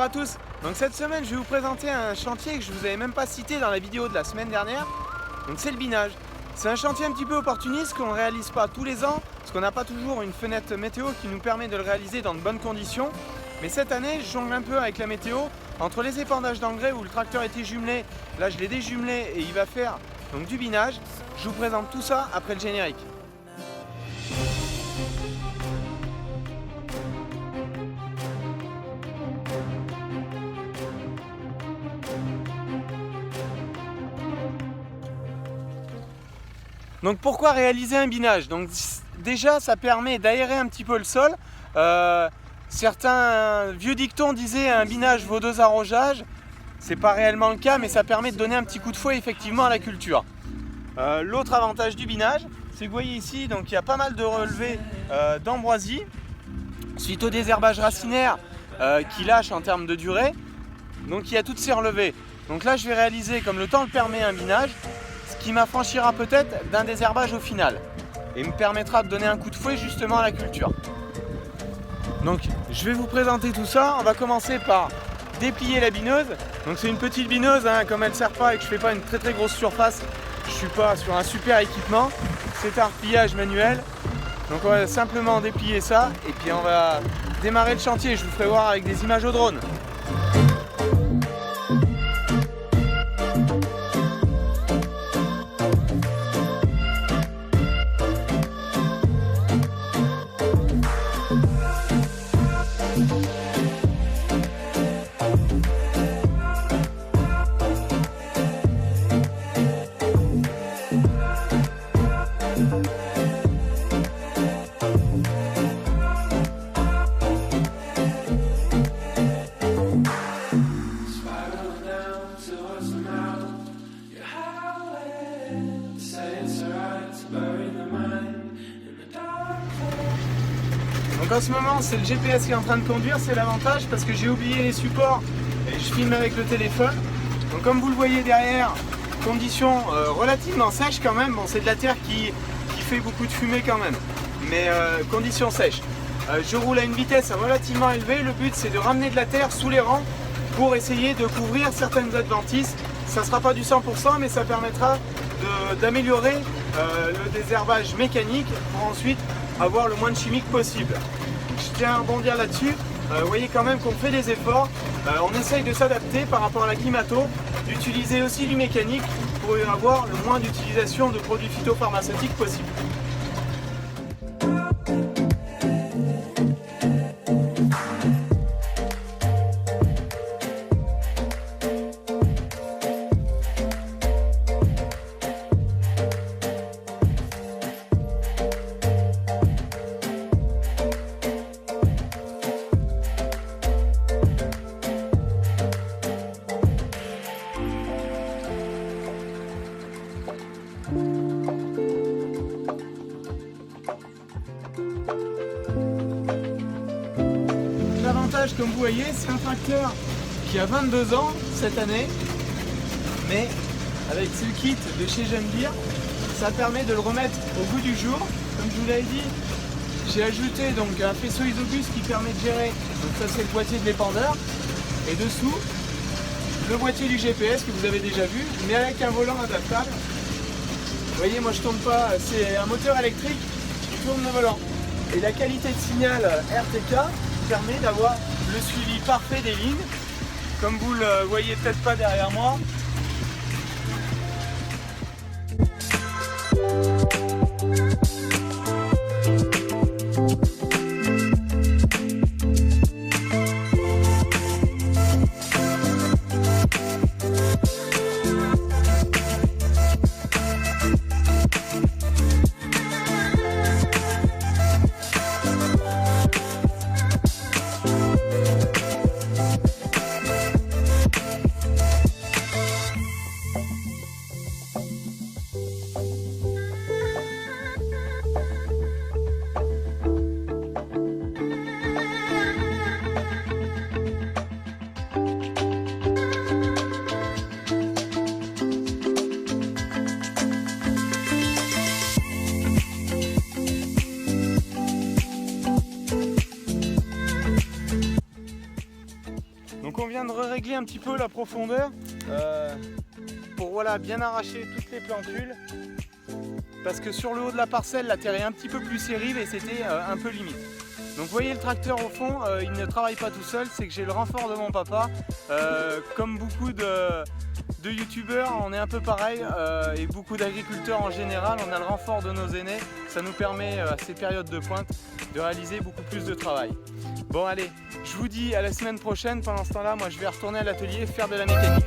à tous. Donc cette semaine je vais vous présenter un chantier que je vous avais même pas cité dans la vidéo de la semaine dernière. Donc c'est le binage. C'est un chantier un petit peu opportuniste qu'on ne réalise pas tous les ans parce qu'on n'a pas toujours une fenêtre météo qui nous permet de le réaliser dans de bonnes conditions. Mais cette année je jongle un peu avec la météo entre les épandages d'engrais où le tracteur était jumelé. Là je l'ai déjumelé et il va faire donc du binage. Je vous présente tout ça après le générique. Donc pourquoi réaliser un binage? Donc déjà ça permet d'aérer un petit peu le sol. Certains vieux dictons disaient un binage vaut 2 arrosages. C'est pas réellement le cas, mais ça permet de donner un petit coup de fouet effectivement à la culture. L'autre avantage du binage, c'est que vous voyez ici, donc il y a pas mal de relevés d'ambroisie suite au désherbage racinaire qui lâche en termes de durée. Donc il y a toutes ces relevés. Donc là je vais réaliser, comme le temps le permet, un binage qui m'affranchira peut-être d'un désherbage au final et me permettra de donner un coup de fouet justement à la culture. Donc je vais vous présenter tout ça. On va commencer par déplier la bineuse. Donc c'est une petite bineuse, hein, comme elle ne sert pas et que je ne fais pas une très grosse surface, je ne suis pas sur un super équipement. C'est un repliage manuel. Donc on va simplement déplier ça et puis on va démarrer le chantier. Je vous ferai voir avec des images au drone. Donc en ce moment c'est le GPS qui est en train de conduire, c'est l'avantage parce que j'ai oublié les supports et je filme avec le téléphone. Donc comme vous le voyez derrière, conditions relativement sèches quand même. Bon, c'est de la terre qui fait beaucoup de fumée quand même, mais conditions sèches. Je roule à une vitesse relativement élevée, le but c'est de ramener de la terre sous les rangs pour essayer de couvrir certaines adventices. Ça ne sera pas du 100% mais ça permettra d'améliorer le désherbage mécanique pour ensuite avoir le moins de chimiques possible. Je tiens à rebondir là-dessus. Vous voyez quand même qu'on fait des efforts. On essaye de s'adapter par rapport à la climato, d'utiliser aussi du mécanique pour avoir le moins d'utilisation de produits phytopharmaceutiques possible. L'avantage, comme vous voyez, c'est un tracteur qui a 22 ans cette année, mais avec ce kit de chez John Deere, ça permet de le remettre au goût du jour. Comme je vous l'avais dit, j'ai ajouté donc un faisceau isobus qui permet de gérer, donc ça c'est le boîtier de l'épandeur, et dessous le boîtier du GPS que vous avez déjà vu, mais avec un volant adaptable. Vous voyez, moi je tourne pas, c'est un moteur électrique qui tourne le volant. Et la qualité de signal RTK permet d'avoir le suivi parfait des lignes, comme vous le voyez peut-être pas derrière moi. régler un petit peu la profondeur pour voilà, bien arracher toutes les plantules. Parce que sur le haut de la parcelle, la terre est un petit peu plus sérive et c'était un peu limite. Donc vous voyez le tracteur au fond, il ne travaille pas tout seul, c'est que j'ai le renfort de mon papa. Comme beaucoup de youtubeurs, on est un peu pareil et beaucoup d'agriculteurs en général, on a le renfort de nos aînés. Ça nous permet à ces périodes de pointe de réaliser beaucoup plus de travail. Bon allez, je vous dis à la semaine prochaine. Pendant ce temps-là, moi je vais retourner à l'atelier faire de la mécanique.